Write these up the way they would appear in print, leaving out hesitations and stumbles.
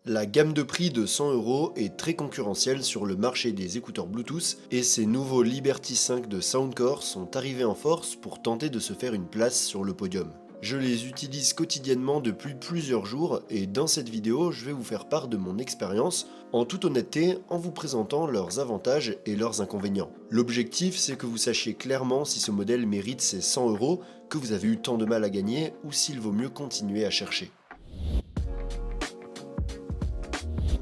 La gamme de prix de 100 € est très concurrentielle sur le marché des écouteurs Bluetooth et ces nouveaux Liberty 5 de Soundcore sont arrivés en force pour tenter de se faire une place sur le podium. Je les utilise quotidiennement depuis plusieurs jours et dans cette vidéo, je vais vous faire part de mon expérience en toute honnêteté en vous présentant leurs avantages et leurs inconvénients. L'objectif, c'est que vous sachiez clairement si ce modèle mérite ces 100 € que vous avez eu tant de mal à gagner ou s'il vaut mieux continuer à chercher.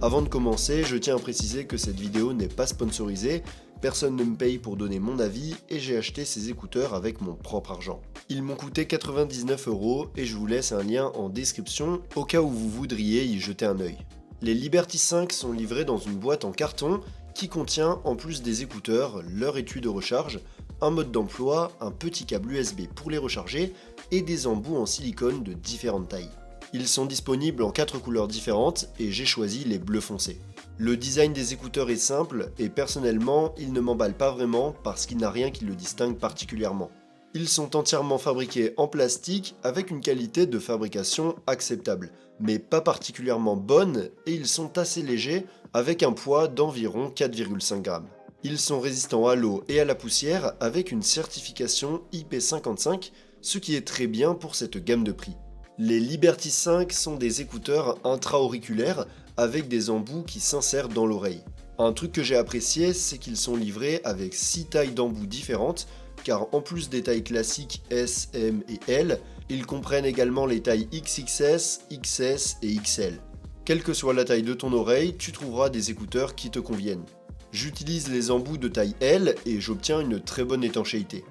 Avant de commencer, je tiens à préciser que cette vidéo n'est pas sponsorisée, personne ne me paye pour donner mon avis et j'ai acheté ces écouteurs avec mon propre argent. Ils m'ont coûté 99 € et je vous laisse un lien en description au cas où vous voudriez y jeter un œil. Les Liberty 5 sont livrés dans une boîte en carton qui contient, en plus des écouteurs, leur étui de recharge, un mode d'emploi, un petit câble USB pour les recharger et des embouts en silicone de différentes tailles. Ils sont disponibles en 4 couleurs différentes et j'ai choisi les bleus foncés. Le design des écouteurs est simple et personnellement, il ne m'emballe pas vraiment parce qu'il n'a rien qui le distingue particulièrement. Ils sont entièrement fabriqués en plastique avec une qualité de fabrication acceptable, mais pas particulièrement bonne et ils sont assez légers avec un poids d'environ 4,5 grammes. Ils sont résistants à l'eau et à la poussière avec une certification IP55, ce qui est très bien pour cette gamme de prix. Les Liberty 5 sont des écouteurs intra-auriculaires avec des embouts qui s'insèrent dans l'oreille. Un truc que j'ai apprécié, c'est qu'ils sont livrés avec 6 tailles d'embouts différentes, car en plus des tailles classiques S, M et L, ils comprennent également les tailles XXS, XS et XL. Quelle que soit la taille de ton oreille, tu trouveras des écouteurs qui te conviennent. J'utilise les embouts de taille L et j'obtiens une très bonne étanchéité.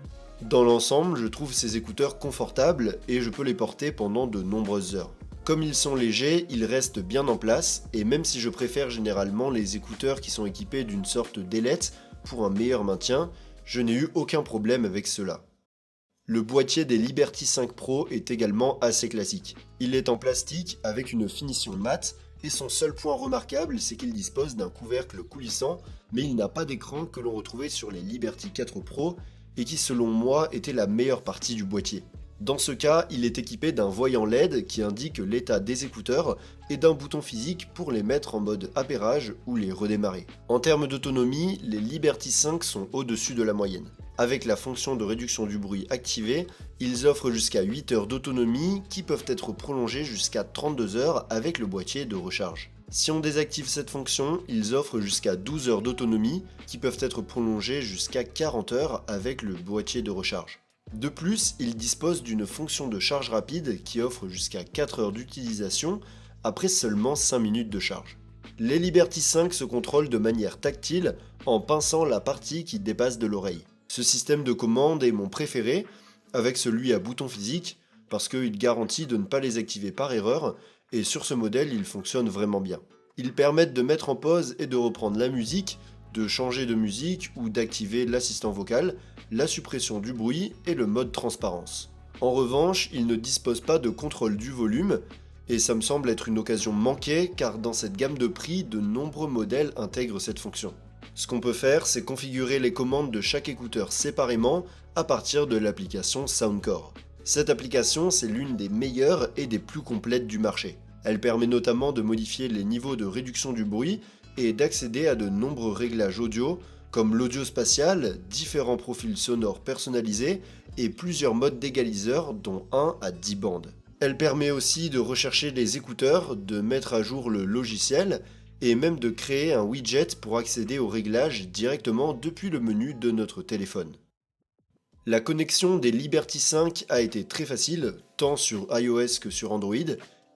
Dans l'ensemble, je trouve ces écouteurs confortables et je peux les porter pendant de nombreuses heures. Comme ils sont légers, ils restent bien en place et même si je préfère généralement les écouteurs qui sont équipés d'une sorte d'ailette pour un meilleur maintien, je n'ai eu aucun problème avec cela. Le boîtier des Liberty 5 Pro est également assez classique. Il est en plastique avec une finition mate et son seul point remarquable, c'est qu'il dispose d'un couvercle coulissant, mais il n'a pas d'écran que l'on retrouvait sur les Liberty 4 Pro et qui selon moi était la meilleure partie du boîtier. Dans ce cas, il est équipé d'un voyant LED qui indique l'état des écouteurs et d'un bouton physique pour les mettre en mode appairage ou les redémarrer. En termes d'autonomie, les Liberty 5 sont au-dessus de la moyenne. Avec la fonction de réduction du bruit activée, ils offrent jusqu'à 8 heures d'autonomie qui peuvent être prolongées jusqu'à 32 heures avec le boîtier de recharge. Si on désactive cette fonction, ils offrent jusqu'à 12 heures d'autonomie qui peuvent être prolongées jusqu'à 40 heures avec le boîtier de recharge. De plus, ils disposent d'une fonction de charge rapide qui offre jusqu'à 4 heures d'utilisation après seulement 5 minutes de charge. Les Liberty 5 se contrôlent de manière tactile en pinçant la partie qui dépasse de l'oreille. Ce système de commande est mon préféré avec celui à bouton physique parce qu'il garantit de ne pas les activer par erreur et sur ce modèle, ils fonctionnent vraiment bien. Ils permettent de mettre en pause et de reprendre la musique, de changer de musique ou d'activer l'assistant vocal, la suppression du bruit et le mode transparence. En revanche, ils ne disposent pas de contrôle du volume et ça me semble être une occasion manquée car dans cette gamme de prix, de nombreux modèles intègrent cette fonction. Ce qu'on peut faire, c'est configurer les commandes de chaque écouteur séparément à partir de l'application Soundcore. Cette application, c'est l'une des meilleures et des plus complètes du marché. Elle permet notamment de modifier les niveaux de réduction du bruit et d'accéder à de nombreux réglages audio comme l'audio spatial, différents profils sonores personnalisés et plusieurs modes d'égaliseur dont 1 à 10 bandes. Elle permet aussi de rechercher les écouteurs, de mettre à jour le logiciel et même de créer un widget pour accéder aux réglages directement depuis le menu de notre téléphone. La connexion des Liberty 5 a été très facile, tant sur iOS que sur Android,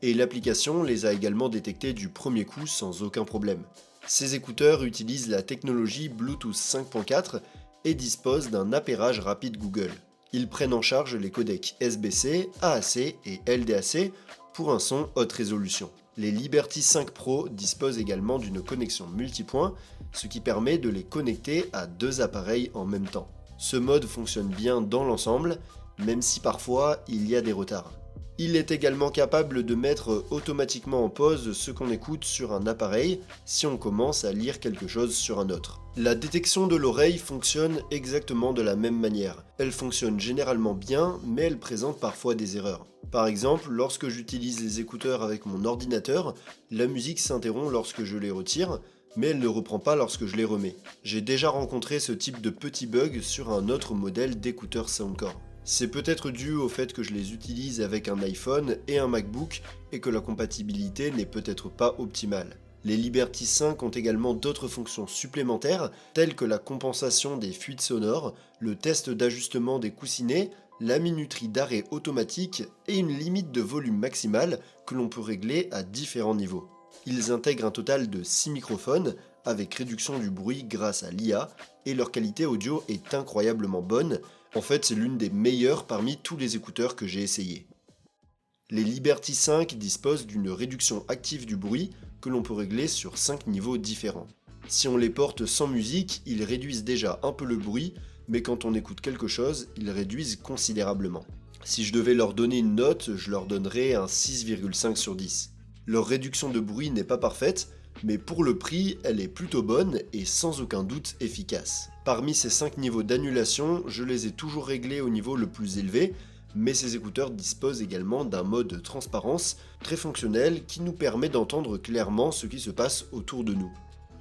et l'application les a également détectés du premier coup sans aucun problème. Ces écouteurs utilisent la technologie Bluetooth 5.4 et disposent d'un appairage rapide Google. Ils prennent en charge les codecs SBC, AAC et LDAC pour un son haute résolution. Les Liberty 5 Pro disposent également d'une connexion multipoint, ce qui permet de les connecter à 2 appareils en même temps. Ce mode fonctionne bien dans l'ensemble, même si parfois il y a des retards. Il est également capable de mettre automatiquement en pause ce qu'on écoute sur un appareil si on commence à lire quelque chose sur un autre. La détection de l'oreille fonctionne exactement de la même manière. Elle fonctionne généralement bien, mais elle présente parfois des erreurs. Par exemple, lorsque j'utilise les écouteurs avec mon ordinateur, la musique s'interrompt lorsque je les retire, mais elle ne reprend pas lorsque je les remets. J'ai déjà rencontré ce type de petit bug sur un autre modèle d'écouteurs Soundcore. C'est peut-être dû au fait que je les utilise avec un iPhone et un MacBook et que la compatibilité n'est peut-être pas optimale. Les Liberty 5 ont également d'autres fonctions supplémentaires telles que la compensation des fuites sonores, le test d'ajustement des coussinets, la minuterie d'arrêt automatique et une limite de volume maximal que l'on peut régler à différents niveaux. Ils intègrent un total de 6 microphones avec réduction du bruit grâce à l'IA et leur qualité audio est incroyablement bonne. En fait, c'est l'une des meilleures parmi tous les écouteurs que j'ai essayés. Les Liberty 5 disposent d'une réduction active du bruit que l'on peut régler sur 5 niveaux différents. Si on les porte sans musique, ils réduisent déjà un peu le bruit, mais quand on écoute quelque chose, ils réduisent considérablement. Si je devais leur donner une note, je leur donnerais un 6,5 sur 10. Leur réduction de bruit n'est pas parfaite, mais pour le prix, elle est plutôt bonne et sans aucun doute efficace. Parmi ces 5 niveaux d'annulation, je les ai toujours réglés au niveau le plus élevé, mais ces écouteurs disposent également d'un mode transparence très fonctionnel qui nous permet d'entendre clairement ce qui se passe autour de nous.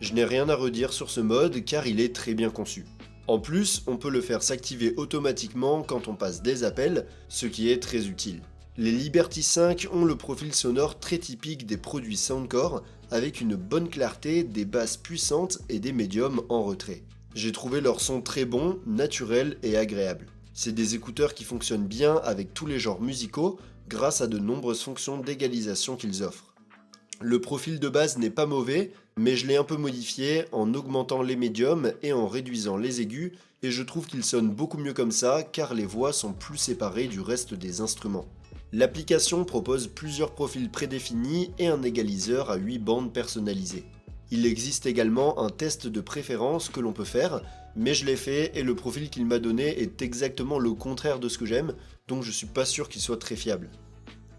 Je n'ai rien à redire sur ce mode car il est très bien conçu. En plus, on peut le faire s'activer automatiquement quand on passe des appels, ce qui est très utile. Les Liberty 5 ont le profil sonore très typique des produits Soundcore, avec une bonne clarté, des basses puissantes et des médiums en retrait. J'ai trouvé leur son très bon, naturel et agréable. C'est des écouteurs qui fonctionnent bien avec tous les genres musicaux grâce à de nombreuses fonctions d'égalisation qu'ils offrent. Le profil de base n'est pas mauvais, mais je l'ai un peu modifié en augmentant les médiums et en réduisant les aigus, et je trouve qu'il sonne beaucoup mieux comme ça car les voix sont plus séparées du reste des instruments. L'application propose plusieurs profils prédéfinis et un égaliseur à 8 bandes personnalisées. Il existe également un test de préférence que l'on peut faire, mais je l'ai fait et le profil qu'il m'a donné est exactement le contraire de ce que j'aime, donc je suis pas sûr qu'il soit très fiable.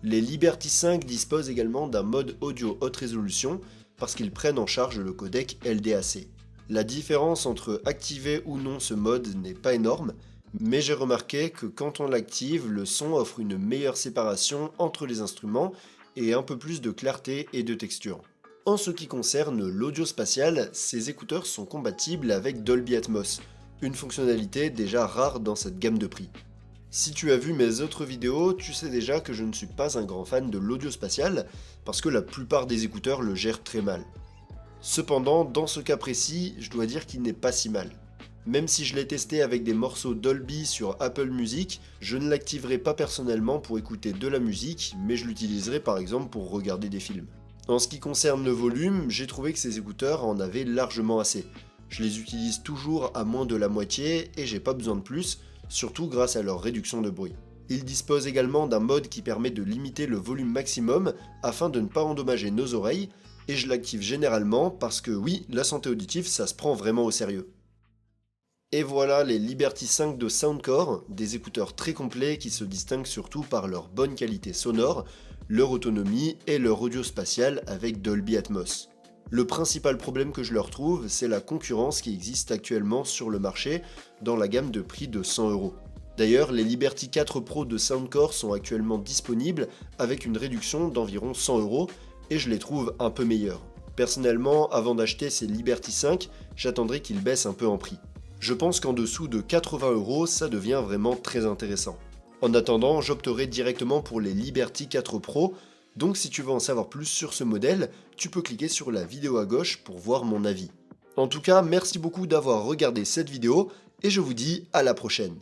Les Liberty 5 disposent également d'un mode audio haute résolution parce qu'ils prennent en charge le codec LDAC. La différence entre activer ou non ce mode n'est pas énorme, mais j'ai remarqué que quand on l'active, le son offre une meilleure séparation entre les instruments et un peu plus de clarté et de texture. En ce qui concerne l'audio spatial, ces écouteurs sont compatibles avec Dolby Atmos, une fonctionnalité déjà rare dans cette gamme de prix. Si tu as vu mes autres vidéos, tu sais déjà que je ne suis pas un grand fan de l'audio spatial, parce que la plupart des écouteurs le gèrent très mal. Cependant, dans ce cas précis, je dois dire qu'il n'est pas si mal. Même si je l'ai testé avec des morceaux Dolby sur Apple Music, je ne l'activerai pas personnellement pour écouter de la musique, mais je l'utiliserai par exemple pour regarder des films. En ce qui concerne le volume, j'ai trouvé que ces écouteurs en avaient largement assez. Je les utilise toujours à moins de la moitié et j'ai pas besoin de plus, surtout grâce à leur réduction de bruit. Ils disposent également d'un mode qui permet de limiter le volume maximum afin de ne pas endommager nos oreilles, et je l'active généralement parce que oui, la santé auditive ça se prend vraiment au sérieux. Et voilà les Liberty 5 de Soundcore, des écouteurs très complets qui se distinguent surtout par leur bonne qualité sonore, leur autonomie et leur audio spatial avec Dolby Atmos. Le principal problème que je leur trouve, c'est la concurrence qui existe actuellement sur le marché dans la gamme de prix de 100€. D'ailleurs, les Liberty 4 Pro de Soundcore sont actuellement disponibles avec une réduction d'environ 100€ et je les trouve un peu meilleurs. Personnellement, avant d'acheter ces Liberty 5, j'attendrai qu'ils baissent un peu en prix. Je pense qu'en dessous de 80€, ça devient vraiment très intéressant. En attendant, j'opterai directement pour les Liberty 4 Pro, donc si tu veux en savoir plus sur ce modèle, tu peux cliquer sur la vidéo à gauche pour voir mon avis. En tout cas, merci beaucoup d'avoir regardé cette vidéo, et je vous dis à la prochaine.